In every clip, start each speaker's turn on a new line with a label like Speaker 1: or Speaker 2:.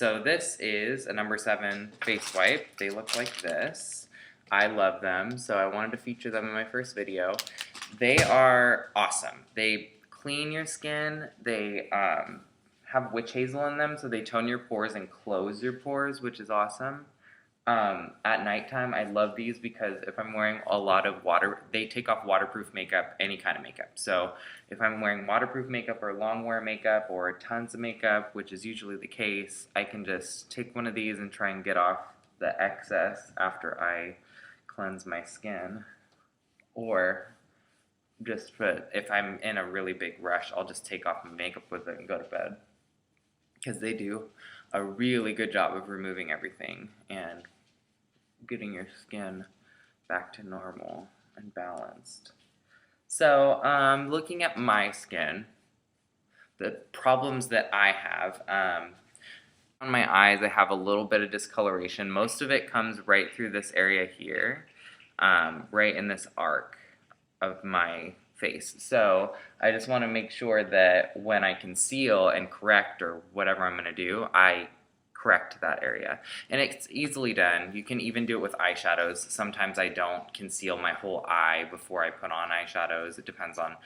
Speaker 1: So this is a number 7 face wipe. They look like this. I love them, so I wanted to feature them in my first video. They are awesome. They clean your skin. They have witch hazel in them, so they tone your pores and close your pores, which is awesome. At nighttime, I love these because if I'm wearing a lot of they take off waterproof makeup, any kind of makeup. So if I'm wearing waterproof makeup or long wear makeup or tons of makeup, which is usually the case, I can just take one of these and try and get off the excess after I cleanse my skin. Or just if I'm in a really big rush, I'll just take off my makeup with it and go to bed. Because they do a really good job of removing everything and getting your skin back to normal and balanced. So, looking at my skin, the problems that I have, on my eyes I have a little bit of discoloration. Most of it comes right through this area here, right in this arc of my face. So I just want to make sure that when I conceal and correct or whatever I'm going to do, I correct that area. And it's easily done. You can even do it with eyeshadows. Sometimes I don't conceal my whole eye before I put on eyeshadows. It depends on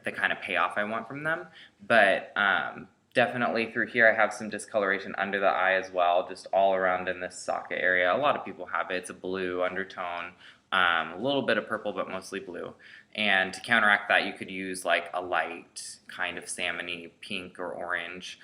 Speaker 1: the kind of payoff I want from them. But definitely through here I have some discoloration under the eye as well, just all around in this socket area. A lot of people have it. It's a blue undertone. A little bit of purple, but mostly blue. And to counteract that, you could use like a light kind of salmon-y pink or orange,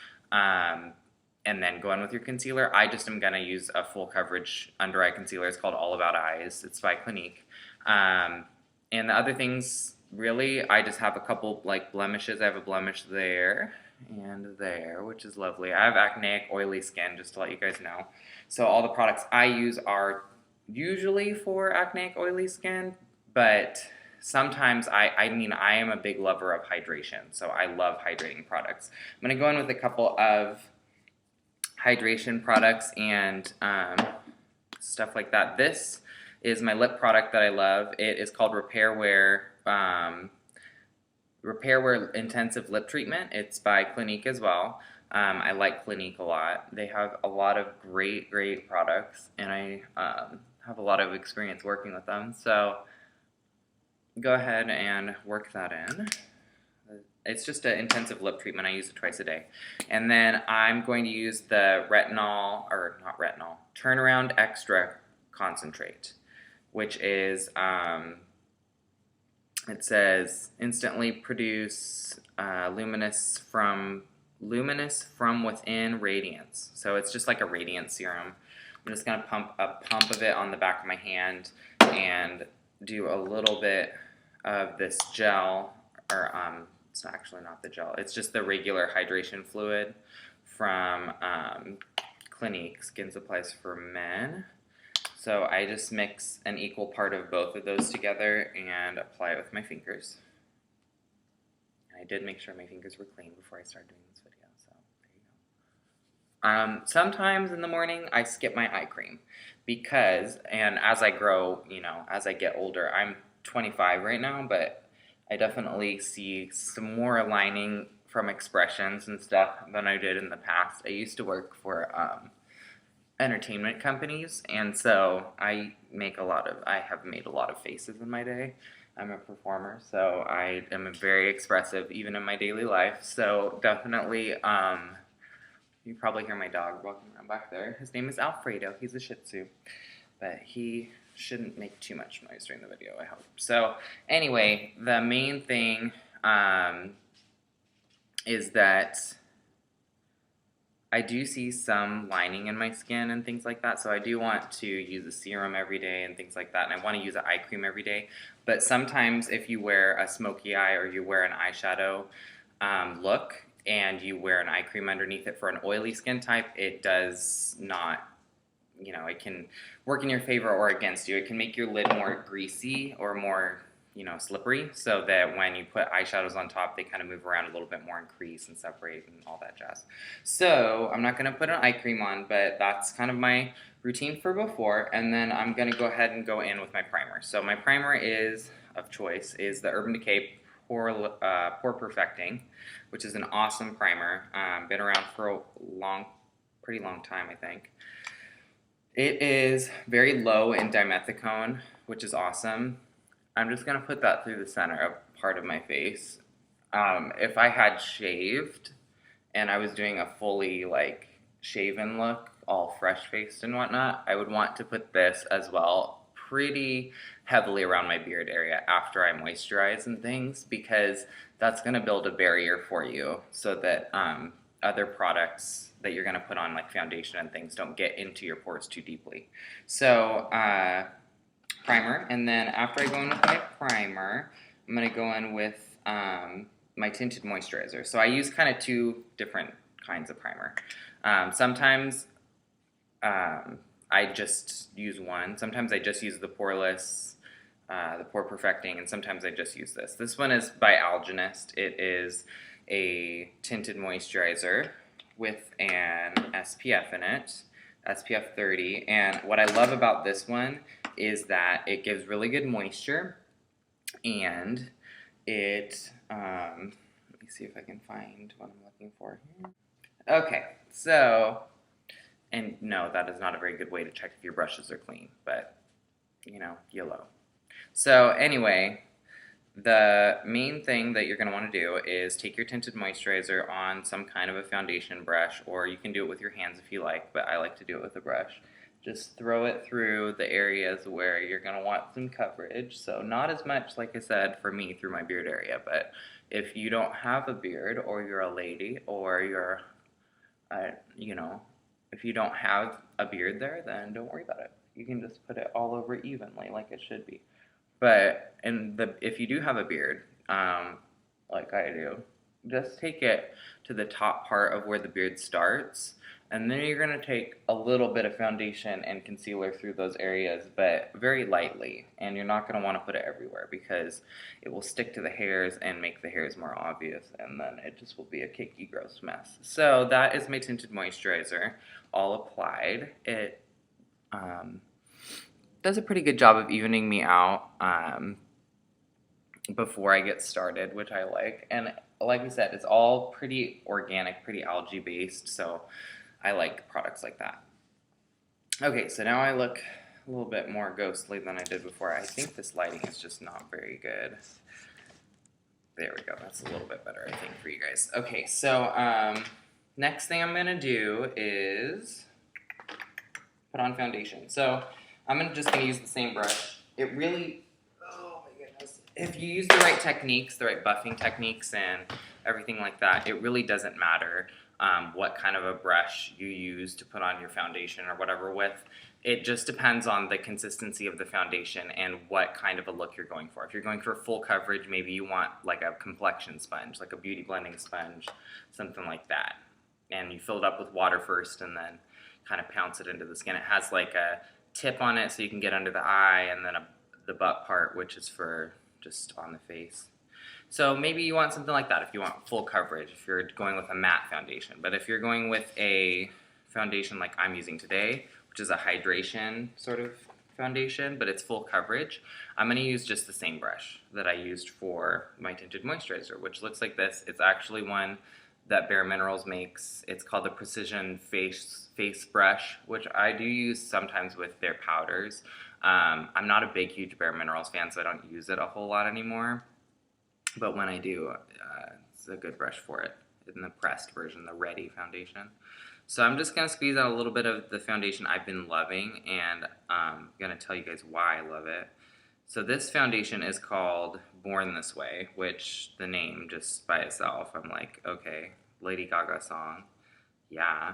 Speaker 1: and then go in with your concealer. I just am going to use a full coverage under eye concealer. It's called All About Eyes. It's by Clinique. And the other things, really, I just have a couple like blemishes. I have a blemish there and there, which is lovely. I have acneic, oily skin, just to let you guys know. So all the products I use are usually for acneic, oily skin, but sometimes I am a big lover of hydration, so I love hydrating products. I'm going to go in with a couple of hydration products and stuff like that. This is my lip product that I love. It is called Repair Wear Intensive Lip Treatment. It's by Clinique as well. I like Clinique a lot. They have a lot of great products, and I have a lot of experience working with them. So go ahead and work that in. It's just an intensive lip treatment. I use it twice a day. And then I'm going to use the Turnaround Extra Concentrate, which is, it says, instantly produce luminous from within radiance. So it's just like a radiance serum. I'm just going to pump a pump of it on the back of my hand and do a little bit of this gel, or it's actually not the gel, it's just the regular hydration fluid from Clinique Skin Supplies for Men. So I just mix an equal part of both of those together and apply it with my fingers. And I did make sure my fingers were clean before I started doing this video, so there you go. Sometimes in the morning I skip my eye cream because, and as I grow, as I get older, I'm 25 right now, but I definitely see some more aligning from expressions and stuff than I did in the past. I used to work for entertainment companies, and so I have made a lot of faces in my day. I'm a performer, so I am very expressive even in my daily life. So definitely, you probably hear my dog walking around back there. His name is Alfredo. He's a Shih Tzu, but he shouldn't make too much noise during the video, I hope. So anyway, the main thing is that I do see some lining in my skin and things like that, so I do want to use a serum every day and things like that, and I want to use an eye cream every day. But sometimes if you wear a smoky eye or you wear an eyeshadow look and you wear an eye cream underneath it for an oily skin type, it does not, it can work in your favor or against you. It can make your lid more greasy or more, slippery, so that when you put eyeshadows on top, they kind of move around a little bit more and crease and separate and all that jazz. So I'm not going to put an eye cream on, but that's kind of my routine for before, and then I'm going to go ahead and go in with my primer. So my primer of choice is the Urban Decay Pore Perfecting, which is an awesome primer. Been around for a long pretty long time, I think. It is very low in dimethicone, which is awesome. I'm just going to put that through the center of part of my face. If I had shaved and I was doing a fully like shaven look, all fresh faced and whatnot, I would want to put this as well pretty heavily around my beard area after I moisturize and things, because that's going to build a barrier for you so that other products that you're going to put on like foundation and things don't get into your pores too deeply. So primer, and then after I go in with my primer, I'm going to go in with my tinted moisturizer. So I use kind of two different kinds of primer. Sometimes I just use one. Sometimes I just use the Poreless, the Pore Perfecting, and sometimes I just use this. This one is by Algenist. It is a tinted moisturizer with an SPF in it, SPF 30. And what I love about this one is that it gives really good moisture, and it, let me see if I can find what I'm looking for here. Okay, so, and no, that is not a very good way to check if your brushes are clean, but, you know, YOLO. So anyway, the main thing that you're going to want to do is take your tinted moisturizer on some kind of a foundation brush, or you can do it with your hands if you like, but I like to do it with a brush. Just throw it through the areas where you're going to want some coverage. So not as much, like I said, for me through my beard area, but if you don't have a beard, or you're a lady, or you're, you know, if you don't have a beard there, then don't worry about it. You can just put it all over evenly like it should be. But if you do have a beard, like I do, just take it to the top part of where the beard starts, and then you're going to take a little bit of foundation and concealer through those areas, but very lightly, and you're not going to want to put it everywhere because it will stick to the hairs and make the hairs more obvious, and then it just will be a cakey, gross mess. So that is my tinted moisturizer, all applied. It does a pretty good job of evening me out before I get started, which I like. And like I said, it's all pretty organic, pretty algae based, so I like products like that. Okay, so now I look a little bit more ghostly than I did before. I think this lighting is just not very good. There we go, that's a little bit better, I think, for you guys. Okay, so next thing I'm gonna do is put on foundation. So I'm just going to use the same brush. It really, oh my goodness. If you use the right techniques, the right buffing techniques and everything like that, it really doesn't matter what kind of a brush you use to put on your foundation or whatever with. It just depends on the consistency of the foundation and what kind of a look you're going for. If you're going for full coverage, maybe you want like a complexion sponge, like a beauty blending sponge, something like that. And you fill it up with water first and then kind of pounce it into the skin. It has like a tip on it so you can get under the eye, and then the butt part, which is for just on the face. So maybe you want something like that if you want full coverage, if you're going with a matte foundation. But if you're going with a foundation like I'm using today, which is a hydration sort of foundation, but it's full coverage, I'm going to use just the same brush that I used for my tinted moisturizer, which looks like this. It's actually one that Bare Minerals makes. It's called the Precision Face Brush, which I do use sometimes with their powders. I'm not a big, huge Bare Minerals fan, so I don't use it a whole lot anymore. But when I do, it's a good brush for it in the pressed version, the Ready foundation. So I'm just going to squeeze out a little bit of the foundation I've been loving, and I'm going to tell you guys why I love it. So this foundation is called Born This Way, which the name just by itself, I'm like, okay, Lady Gaga song. Yeah,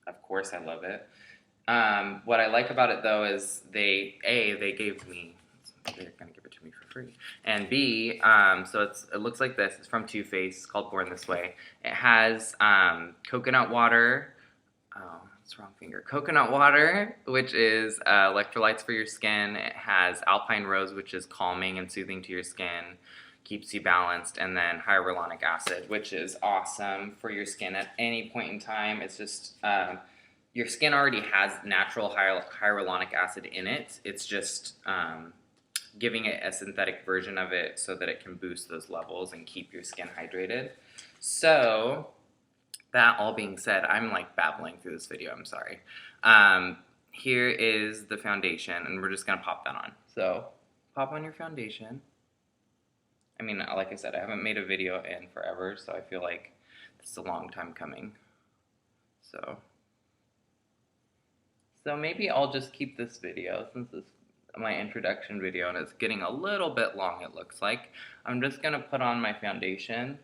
Speaker 1: of course I love it. What I like about it though is they gave me, they're going to give it to me for free. And B, so it looks like this. It's from Too Faced. It's called Born This Way. It has coconut water. Oh, it's wrong finger. Coconut water, which is electrolytes for your skin. It has alpine rose, which is calming and soothing to your skin, keeps you balanced, and then hyaluronic acid, which is awesome for your skin at any point in time. It's just your skin already has natural hyaluronic acid in it. It's just giving it a synthetic version of it so that it can boost those levels and keep your skin hydrated. So that all being said, I'm like babbling through this video, I'm sorry. Here is the foundation, and we're just gonna pop that on. So, pop on your foundation. I mean, like I said, I haven't made a video in forever, so I feel like this is a long time coming. So maybe I'll just keep this video, since this is my introduction video and it's getting a little bit long, it looks like. I'm just gonna put on my foundation,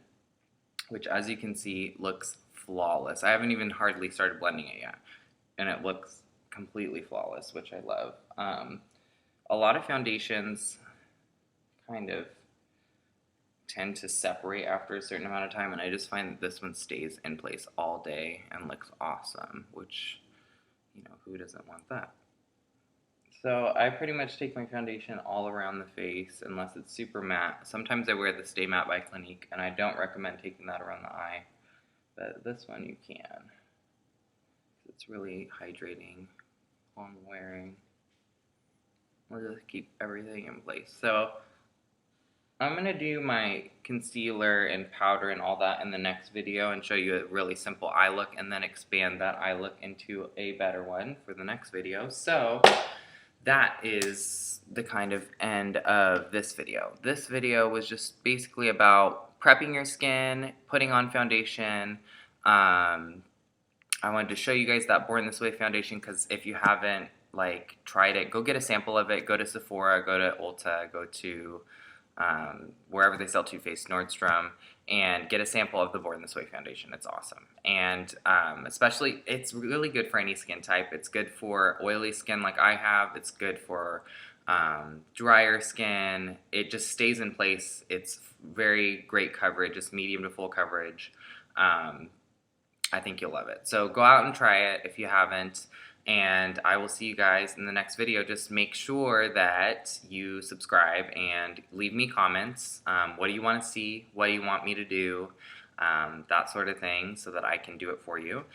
Speaker 1: which as you can see looks flawless. I haven't even hardly started blending it yet, and it looks completely flawless, which I love. A lot of foundations kind of tend to separate after a certain amount of time, and I just find that this one stays in place all day and looks awesome, which, you know, who doesn't want that? So I pretty much take my foundation all around the face unless it's super matte. Sometimes I wear the Stay Matte by Clinique, and I don't recommend taking that around the eye, but this one you can. It's really hydrating while I'm wearing. We'll just keep everything in place. So I'm going to do my concealer and powder and all that in the next video and show you a really simple eye look, and then expand that eye look into a better one for the next video. So that is the kind of end of this video. This video was just basically about prepping your skin, putting on foundation. I wanted to show you guys that Born This Way foundation, because if you haven't like tried it, go get a sample of it. Go to Sephora, go to Ulta, go to wherever they sell Too Faced, Nordstrom, and get a sample of the Born This Way foundation. It's awesome. And especially, it's really good for any skin type. It's good for oily skin like I have. It's good for drier skin. It just stays in place. It's very great coverage. It's medium to full coverage. I think you'll love it. So go out and try it if you haven't. And I will see you guys in the next video. Just make sure that you subscribe and leave me comments. What do you want to see? What do you want me to do? That sort of thing, so that I can do it for you.